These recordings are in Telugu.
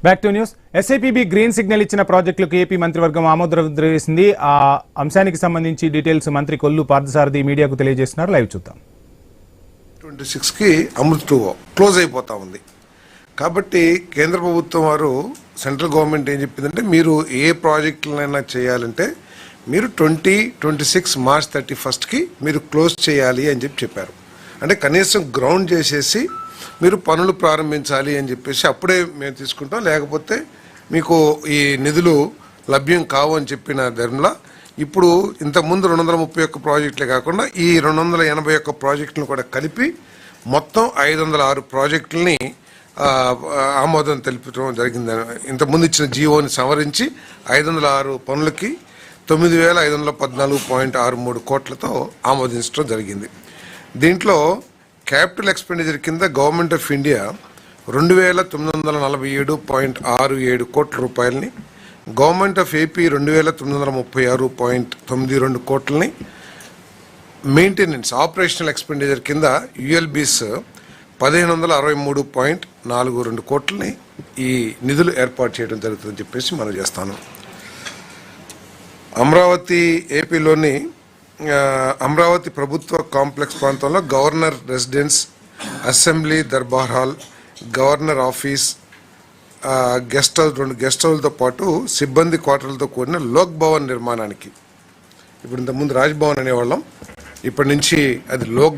Back to news. SIPB green signal ఇచ్చిన ప్రాజెక్టులకు ఏపీ మంత్రివర్గం ఆమోదముద్ర వేసింది. ఆ అంశానికి సంబంధించి డీటెయిల్స్ మంత్రి కొల్లు పార్థసారథి మీడియాకు తెలియజేస్తున్నారు. లైవ్ చూద్దాం. 26కి అమృత్ 2 క్లోజ్ అయిపోతా ఉంది కాబట్టి కేంద్ర ప్రభుత్వం వారు సెంట్రల్ గవర్నమెంట్ ఏం చెప్పిందంటే మీరు ఏ ప్రాజెక్టులైనా చేయాలంటే మీరు 2026 మార్చ్ 31కి మీరు క్లోజ్ చేయాలి అని చెప్పారు. అంటే కనీసం గ్రౌండ్ చేసేసి మీరు పనులు ప్రారంభించాలి అని చెప్పేసి అప్పుడే మేము తీసుకుంటాం, లేకపోతే మీకు ఈ నిధులు లభ్యం కావు అని చెప్పిన ధర్మలా ఇప్పుడు ఇంతకుముందు 231 ప్రాజెక్టులే కాకుండా ఈ 281 ప్రాజెక్టులను కూడా కలిపి మొత్తం 506 ప్రాజెక్టులని ఆమోదం తెలిపడం జరిగింది. ఇంతకుముందు ఇచ్చిన జీవోని సవరించి 506 పనులకి 9,514.63 కోట్లతో ఆమోదించడం జరిగింది. దీంట్లో క్యాపిటల్ ఎక్స్పెండిచర్ కింద గవర్నమెంట్ ఆఫ్ ఇండియా 2,947.67 కోట్ల రూపాయలని, గవర్నమెంట్ ఆఫ్ ఏపీ 2,936.92 కోట్లని, మెయింటెనెన్స్ ఆపరేషనల్ ఎక్స్పెండిచర్ కింద యుఎల్బీస్ 1,563.42 కోట్లని ఈ నిధులు ఏర్పాటు చేయడం జరుగుతుందని చెప్పేసి మనం చేస్తాను. అమరావతి ఏపీలోని అమరావతి ప్రభుత్వ కాంప్లెక్స్ ప్రాంతంలో గవర్నర్ రెసిడెన్స్, అసెంబ్లీ దర్బార్ hall, governor office, guest house, 2 guest హౌస్లతో పాటు సిబ్బంది క్వార్టర్లతో కూడిన లోక్ భవన్ నిర్మాణానికి, ఇప్పుడు ఇంతకుముందు రాజ్ భవన్ అనేవాళ్ళం, ఇప్పటి నుంచి అది లోక్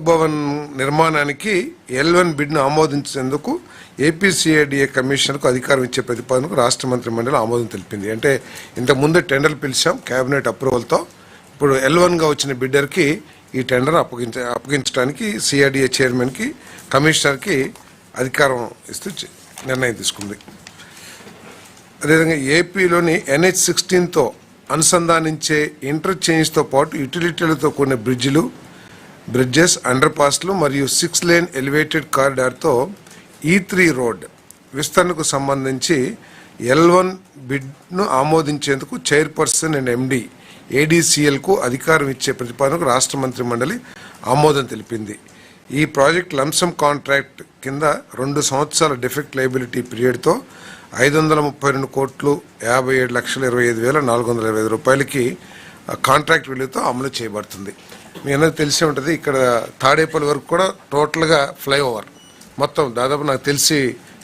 భవన్ నిర్మాణానికి L1 బిడ్ను ఆమోదించేందుకు ఏపీసీఐడిఏ కమిషనర్కు అధికారం ఇచ్చే ప్రతిపాదనకు రాష్ట్ర మంత్రి మండలి ఆమోదం తెలిపింది. అంటే ఇంతకుముందే టెండర్లు పిలిచాం క్యాబినెట్ అప్రూవల్తో, ఇప్పుడు L1గా వచ్చిన బిడ్డర్కి ఈ టెండర్ అప్పగించడానికి సిఐడిఏ చైర్మన్కి కమిషనర్కి అధికారం ఇస్తూ నిర్ణయం తీసుకుంది. అదేవిధంగా ఏపీలోని NH16తో అనుసంధానించే ఇంటర్చేంజ్తో పాటు యుటిలిటీలతో కూడిన బ్రిడ్జెస్, అండర్ పాస్లు మరియు 6 లేన్ ఎలివేటెడ్ కారిడార్తో E3 రోడ్ విస్తరణకు సంబంధించి L1 బిడ్ను ఆమోదించేందుకు చైర్పర్సన్ అండ్ ఎండి ADCLకు అధికారం ఇచ్చే ప్రతిపాదనకు రాష్ట్ర మంత్రి మండలి ఆమోదం తెలిపింది. ఈ ప్రాజెక్ట్ లంసమ్ కాంట్రాక్ట్ కింద 2 సంవత్సరాల డిఫెక్ట్ లయబిలిటీ పీరియడ్తో 532,57,25,425 రూపాయలకి కాంట్రాక్ట్ విలువతో అమలు చేయబడుతుంది. మీ అందరికీ తెలిసే ఉంటుంది, ఇక్కడ తాడేపల్లి వరకు కూడా టోటల్గా ఫ్లైఓవర్ మొత్తం దాదాపు నాకు తెలిసి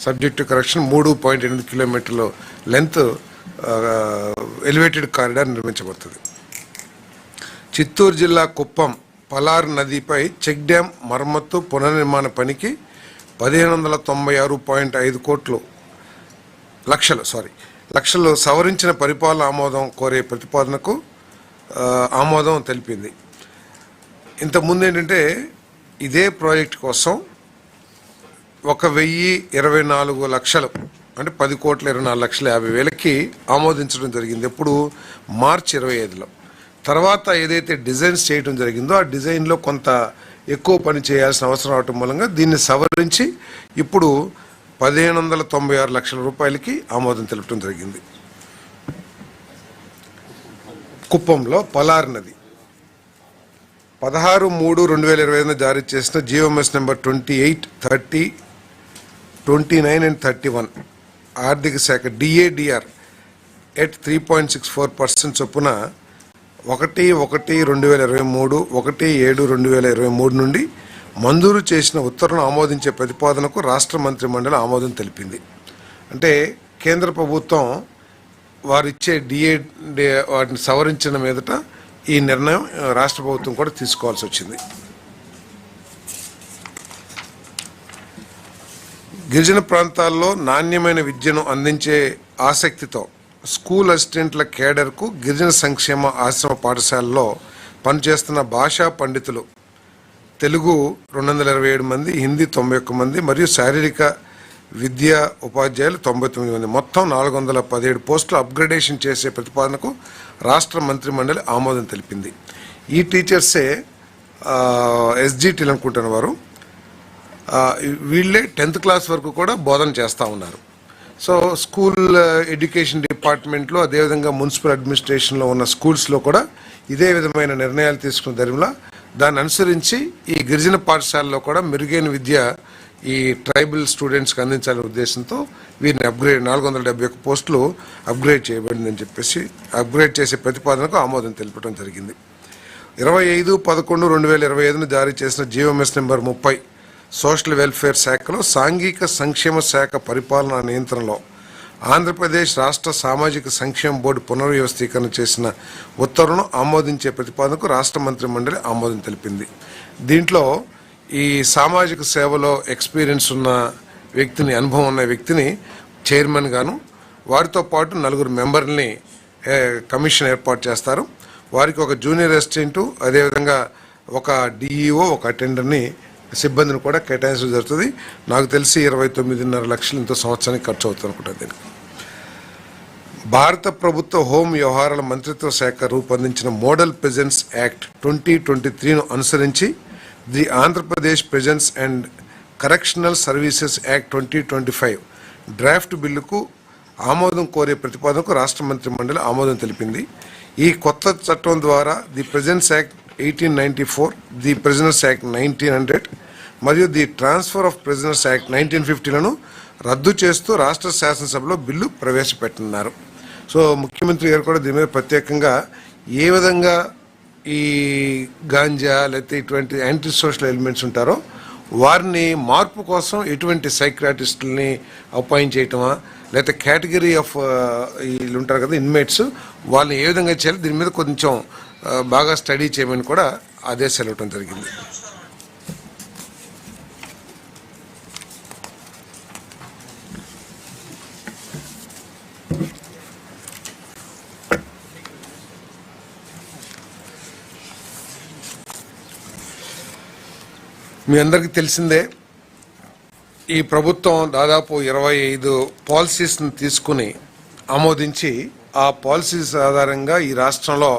సబ్జెక్టు కరెక్షన్ 3.8 కిలోమీటర్ల లెంత్ ఎలివేటెడ్ కారిడార్ నిర్మించబడుతుంది. చిత్తూరు జిల్లా కుప్పం పలార్ నదిపై చెక్ డ్యాం మరమ్మత్తు పునర్నిర్మాణ పనికి 1,596.5 లక్షలు సవరించిన పరిపాలన ఆమోదం కోరే ప్రతిపాదనకు ఆమోదం తెలిపింది. ఇంతకుముందు ఏంటంటే ఇదే ప్రాజెక్ట్ కోసం 1,024 లక్షలు అంటే 10,24,50,000కి ఆమోదించడం జరిగింది. ఎప్పుడు మార్చి 25లో. తర్వాత ఏదైతే డిజైన్స్ చేయడం జరిగిందో ఆ డిజైన్లో కొంత ఎక్కువ పని చేయాల్సిన అవసరం అవటం మూలంగా దీన్ని సవరించి ఇప్పుడు 1,596 లక్షల రూపాయలకి ఆమోదం తెలపడం జరిగింది. కుప్పంలో పలార్ నది 16/3/2025 జారీ చేసిన GMS నెంబర్ 28, 30, 29 and 31 ఆర్థిక శాఖ DADR at 3.64% చొప్పున 1/1/2023, 1/7/2023 నుండి మంజూరు చేసిన ఉత్తర్వులను ఆమోదించే ప్రతిపాదనకు రాష్ట్ర మంత్రి మండలి ఆమోదం తెలిపింది. అంటే కేంద్ర ప్రభుత్వం వారిచ్చే వాటిని సవరించిన మీదట ఈ నిర్ణయం రాష్ట్ర ప్రభుత్వం కూడా తీసుకోవాల్సి వచ్చింది. గిరిజన ప్రాంతాల్లో నాణ్యమైన విద్యను అందించే ఆసక్తితో స్కూల్ అసిస్టెంట్ల కేడర్కు గిరిజన సంక్షేమ ఆశ్రమ పాఠశాలలో పనిచేస్తున్న భాషా పండితులు తెలుగు 227 మంది, హిందీ 91 మంది మరియు శారీరక విద్యా ఉపాధ్యాయులు 99 మంది, మొత్తం 417 పోస్టులు అప్గ్రేడేషన్ చేసే ప్రతిపాదనకు రాష్ట్ర మంత్రి మండలి ఆమోదం తెలిపింది. ఈ టీచర్సే SGTలు అనుకుంటున్న వారు, వీళ్ళే 10th క్లాస్ వరకు కూడా బోధన చేస్తూ ఉన్నారు. సో స్కూల్ ఎడ్యుకేషన్ డిపార్ట్మెంట్లో అదేవిధంగా మున్సిపల్ అడ్మినిస్ట్రేషన్లో ఉన్న స్కూల్స్లో కూడా ఇదే విధమైన నిర్ణయాలు తీసుకున్న ధర్మలా దాన్ని అనుసరించి ఈ గిరిజన పాఠశాలలో కూడా మెరుగైన విద్య ఈ ట్రైబల్ స్టూడెంట్స్కి అందించాలనే ఉద్దేశంతో వీరిని అప్గ్రేడ్ 471 పోస్టులు అప్గ్రేడ్ చేయబడిందని చెప్పేసి అప్గ్రేడ్ చేసే ప్రతిపాదనకు ఆమోదం తెలపడం జరిగింది. 25/11/2025 జారీ చేసిన జీవోఎంఎస్ నెంబర్ 30 సోషల్ వెల్ఫేర్ శాఖలో సాంఘిక సంక్షేమ శాఖ పరిపాలనా నియంత్రణలో ఆంధ్రప్రదేశ్ రాష్ట్ర సామాజిక సంక్షేమ బోర్డు పునర్వ్యవస్థీకరణ చేసిన ఉత్తర్వును ఆమోదించే ప్రతిపాదనకు రాష్ట్ర మంత్రి మండలి ఆమోదం తెలిపింది. దీంట్లో ఈ సామాజిక సేవలో ఎక్స్పీరియన్స్ ఉన్న వ్యక్తిని, అనుభవం ఉన్న వ్యక్తిని చైర్మన్ గాను, వారితో పాటు 4 మెంబర్ని కమిషన్ ఏర్పాటు చేస్తారు. వారికి ఒక జూనియర్ అసిస్టెంటు, అదేవిధంగా ఒక డిఈఓ, ఒక అటెండర్ని, సిబ్బందిని కూడా కేటాయించడం జరుగుతుంది. నాకు తెలిసి 29.5 లక్షలు ఇంతో సంవత్సరానికి ఖర్చు అవుతుంది అనుకుంటా. దీనికి భారత ప్రభుత్వ హోం వ్యవహారాల మంత్రిత్వ శాఖ రూపొందించిన మోడల్ ప్రెజెన్స్ యాక్ట్ 2023ను అనుసరించి the Andhra Pradesh presence and correctional services act 2025 draft బిల్లుకు ఆమోదం కోరే ప్రతిపాదనకు రాష్ట్ర మంత్రి మండలి ఆమోదం తెలిపింది. ఈ కొత్త చట్టం ద్వారా the prisons act 1894, the prisoners act 1900 మరియు the transfer of prisoners act 1950లను రద్దు చేస్తూ రాష్ట్ర శాసనసభలో బిల్లు ప్రవేశపెట్టున్నారు. సో ముఖ్యమంత్రి గారు కూడా దీని మీద ప్రత్యేకంగా ఏ విధంగా ఈ గాంజా లేకపోతే ఇటువంటి యాంటీ సోషల్ ఎలిమెంట్స్ ఉంటారో వారిని మార్పు కోసం ఎటువంటి సైక్రాటిస్టులని అపాయింట్ చేయటమా, లేకపోతే కేటగిరీ ఆఫ్ వీళ్ళు ఉంటారు కదా ఇన్మేట్స్, వాళ్ళని ఏ విధంగా చేయాలి దీని మీద కొంచెం బాగా స్టడీ చేయమని కూడా ఆదేశాలు ఇవ్వడం జరిగింది. మీ అందరికీ తెలిసిందే, ఈ ప్రభుత్వం దాదాపు 25 పాలసీస్ని తీసుకుని ఆమోదించి ఆ పాలసీస్ ఆధారంగా ఈ రాష్ట్రంలో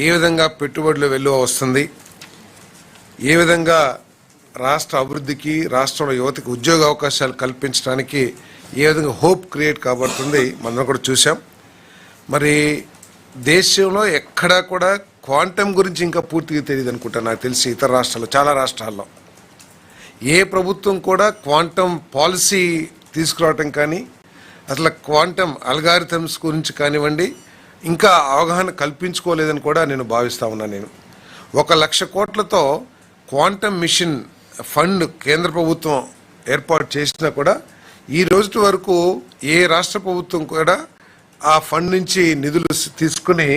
ఏ విధంగా పెట్టుబడులు వెలువ వస్తుంది, ఏ విధంగా రాష్ట్ర అభివృద్ధికి, రాష్ట్రంలో యువతకి ఉద్యోగ అవకాశాలు కల్పించడానికి ఏ విధంగా హోప్ క్రియేట్ కాబడుతుంది మనం కూడా చూసాం. మరి దేశంలో ఎక్కడా కూడా క్వాంటమ్ గురించి ఇంకా పూర్తిగా తెలియదు అనుకుంటా. నాకు తెలిసి ఇతర రాష్ట్రాల్లో, చాలా రాష్ట్రాల్లో ఏ ప్రభుత్వం కూడా క్వాంటమ్ పాలసీ తీసుకురావటం కానీ, అసలు క్వాంటమ్ అల్గారిథమ్స్ గురించి కానివ్వండి, ఇంకా అవగాహన కల్పించుకోలేదని కూడా నేను భావిస్తా ఉన్నాను. నేను 1 లక్ష కోట్లతో క్వాంటమ్ మిషన్ ఫండ్ కేంద్ర ప్రభుత్వం ఏర్పాటు చేసినా కూడా ఈ రోజు వరకు ఏ రాష్ట్ర ప్రభుత్వం కూడా ఆ ఫండ్ నుంచి నిధులు తీసుకుని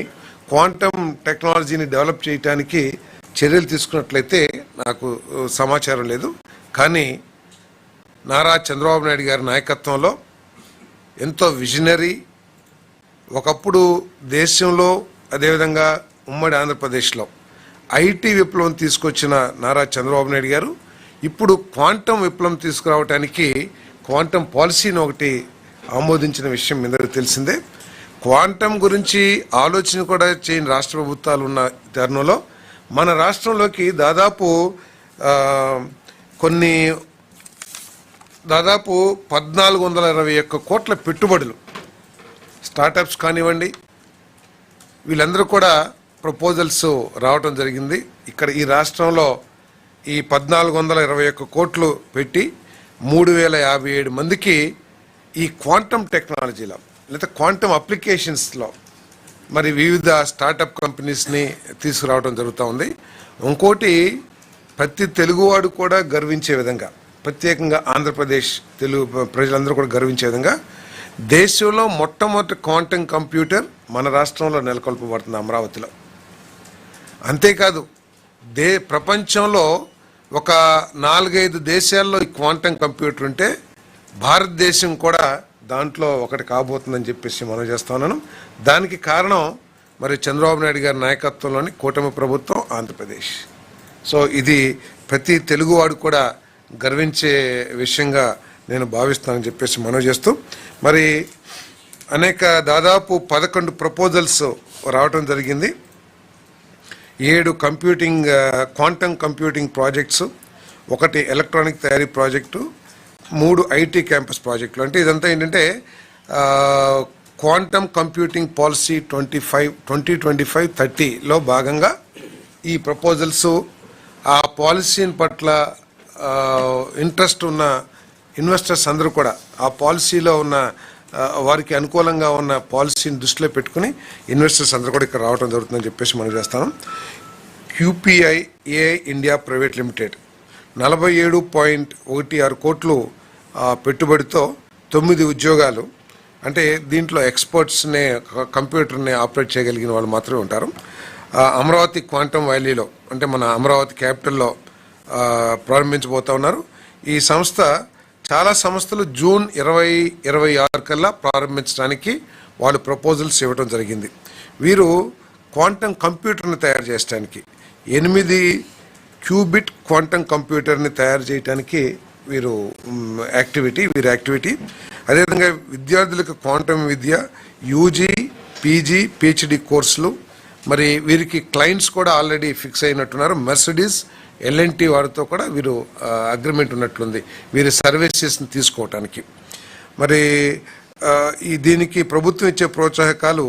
క్వాంటమ్ టెక్నాలజీని డెవలప్ చేయడానికి చర్యలు తీసుకున్నట్లయితే నాకు సమాచారం లేదు. కానీ నారా చంద్రబాబు నాయుడు గారి నాయకత్వంలో ఎంతో విజనరీ, ఒకప్పుడు దేశంలో అదేవిధంగా ఉమ్మడి ఆంధ్రప్రదేశ్లో ఐటీ విప్లవం తీసుకొచ్చిన నారా చంద్రబాబు నాయుడు గారు ఇప్పుడు క్వాంటమ్ విప్లవం తీసుకురావడానికి క్వాంటమ్ పాలసీని ఒకటి ఆమోదించిన విషయం మీ అందరికీ తెలిసిందే. క్వాంటమ్ గురించి ఆలోచన కూడా చేయని రాష్ట్ర ప్రభుత్వాలు ఉన్న తరుణంలో మన రాష్ట్రంలోకి దాదాపు 1421 కోట్ల పెట్టుబడులు, స్టార్టప్స్ కానివ్వండి, వీళ్ళందరూ కూడా ప్రపోజల్స్ రావటం జరిగింది. ఇక్కడ ఈ రాష్ట్రంలో ఈ 1421 కోట్లు పెట్టి 3057 మందికి ఈ క్వాంటమ్ టెక్నాలజీలో లేదా క్వాంటమ్ అప్లికేషన్స్లో మరి వివిధ స్టార్టప్ కంపెనీస్ని తీసుకురావడం జరుగుతూ ఉంది. ఇంకోటి, ప్రతి తెలుగువాడు కూడా గర్వించే విధంగా, ప్రత్యేకంగా ఆంధ్రప్రదేశ్ తెలుగు ప్రజలందరూ కూడా గర్వించే విధంగా దేశంలో మొట్టమొదటి క్వాంటమ్ కంప్యూటర్ మన రాష్ట్రంలో నెలకొల్పబడుతుంది, అమరావతిలో. అంతేకాదు ప్రపంచంలో ఒక 4-5 దేశాల్లో ఈ క్వాంటమ్ కంప్యూటర్ ఉంటే భారతదేశం కూడా దాంట్లో ఒకటి కాబోతుందని చెప్పేసి మనం చేస్తా ఉన్నాను. దానికి కారణం మరి చంద్రబాబు నాయుడు గారి నాయకత్వంలోని కూటమి ప్రభుత్వం, ఆంధ్రప్రదేశ్. సో ఇది ప్రతి తెలుగువాడు కూడా గర్వించే విషయంగా నేను భావిస్తానని చెప్పేసి మనవి చేస్తూ, మరి దాదాపు 11 ప్రపోజల్స్ రావటం జరిగింది. 7 క్వాంటమ్ కంప్యూటింగ్ ప్రాజెక్ట్స్, 1 ఎలక్ట్రానిక్ తయారీ ప్రాజెక్టు, 3 ఐటీ క్యాంపస్ ప్రాజెక్టులు. అంటే ఇదంతా ఏంటంటే క్వాంటమ్ కంప్యూటింగ్ పాలసీ 2025-30లో భాగంగా ఈ ప్రపోజల్స్ ఆ పాలసీని పట్ల ఇంట్రెస్ట్ ఉన్న ఇన్వెస్టర్స్ అందరూ కూడా ఆ పాలసీలో ఉన్న వారికి అనుకూలంగా ఉన్న పాలసీని దృష్టిలో పెట్టుకుని ఇన్వెస్టర్స్ అందరూ కూడా ఇక్కడ రావడం జరుగుతుందని చెప్పేసి మనం చేస్తాను. QPIA ఇండియా ప్రైవేట్ లిమిటెడ్ 47.16 కోట్లు పెట్టుబడితో 9 ఉద్యోగాలు, అంటే దీంట్లో ఎక్స్పర్ట్స్ని కంప్యూటర్ని ఆపరేట్ చేయగలిగిన వాళ్ళు మాత్రమే ఉంటారు. అమరావతి క్వాంటమ్ వ్యాలీలో అంటే మన అమరావతి క్యాపిటల్లో ప్రారంభించబోతా ఉన్నారు. ఈ సంస్థ చాలా సంస్థలు జూన్ 2026 కల్లా ప్రారంభించడానికి వాళ్ళు ప్రపోజల్స్ ఇవ్వడం జరిగింది. వీరు క్వాంటమ్ కంప్యూటర్ని తయారు చేయడానికి 8 క్యూబిట్ క్వాంటమ్ కంప్యూటర్ని తయారు చేయడానికి వీరి యాక్టివిటీ. అదేవిధంగా విద్యార్థులకు క్వాంటమ్ విద్య, యూజీ, పీజీ, పిహెచ్డి కోర్సులు, మరి వీరికి క్లయింట్స్ కూడా ఆల్రెడీ ఫిక్స్ అయినట్టున్నారు. మెర్సిడీస్, L&T వారితో కూడా వీరు అగ్రిమెంట్ ఉన్నట్లుంది వీరి సర్వీసెస్ని తీసుకోవటానికి. మరి దీనికి ప్రభుత్వం ఇచ్చే ప్రోత్సాహకాలు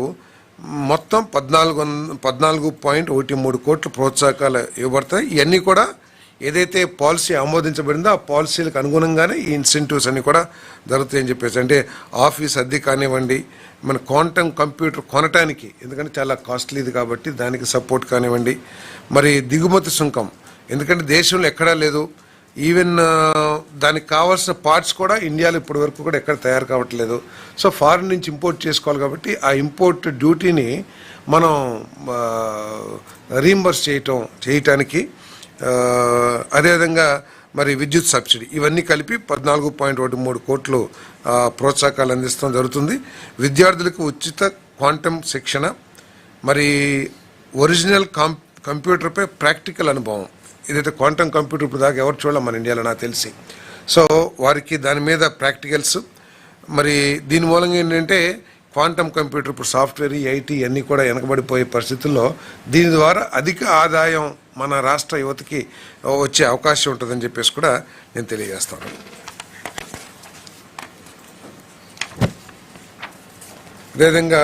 మొత్తం 14.13 కోట్ల ప్రోత్సాహకాలు ఇవ్వబడతాయి. ఇవన్నీ కూడా ఏదైతే పాలసీ ఆమోదించబడిందో ఆ పాలసీలకు అనుగుణంగానే ఈ ఇన్సెంటివ్స్ అన్నీ కూడా జరుగుతాయని చెప్పేసి, అంటే ఆఫీస్ అద్దె కానివ్వండి, మన క్వాంటమ్ కంప్యూటర్ కొనటానికి, ఎందుకంటే చాలా కాస్ట్లీది కాబట్టి దానికి సపోర్ట్ కానివ్వండి, మరి దిగుమతి సుంకం, ఎందుకంటే దేశంలో ఎక్కడా లేదు, ఈవెన్ దానికి కావాల్సిన పార్ట్స్ కూడా ఇండియాలో ఇప్పటి వరకు కూడా ఎక్కడ తయారు కావట్లేదు. సో ఫారిన్ నుంచి ఇంపోర్ట్ చేసుకోవాలి కాబట్టి ఆ ఇంపోర్ట్ డ్యూటీని మనం రీయింబర్స్ చేయటానికి, అదేవిధంగా మరి విద్యుత్ సబ్సిడీ, ఇవన్నీ కలిపి 14.13 కోట్లు ప్రోత్సాహకాలు అందిస్తాం జరుగుతుంది. విద్యార్థులకు ఉచిత క్వాంటమ్ శిక్షణ, మరి ఒరిజినల్ కంప్యూటర్పై ప్రాక్టికల్ అనుభవం, ఏదైతే క్వాంటమ్ కంప్యూటర్ ఇప్పుడు దాకా ఎవరు చూడాలి మన ఇండియాలో నాకు తెలిసి. సో వారికి దాని మీద ప్రాక్టికల్స్, మరి దీని మూలంగా ఏంటంటే క్వాంటమ్ కంప్యూటర్ ఇప్పుడు సాఫ్ట్వేర్, ఐటీ అన్నీ కూడా వెనకబడిపోయే పరిస్థితుల్లో దీని ద్వారా అధిక ఆదాయం మన రాష్ట్ర యువతకి వచ్చే అవకాశం ఉంటుందని చెప్పేసి కూడా నేను తెలియజేస్తాను. అదేవిధంగా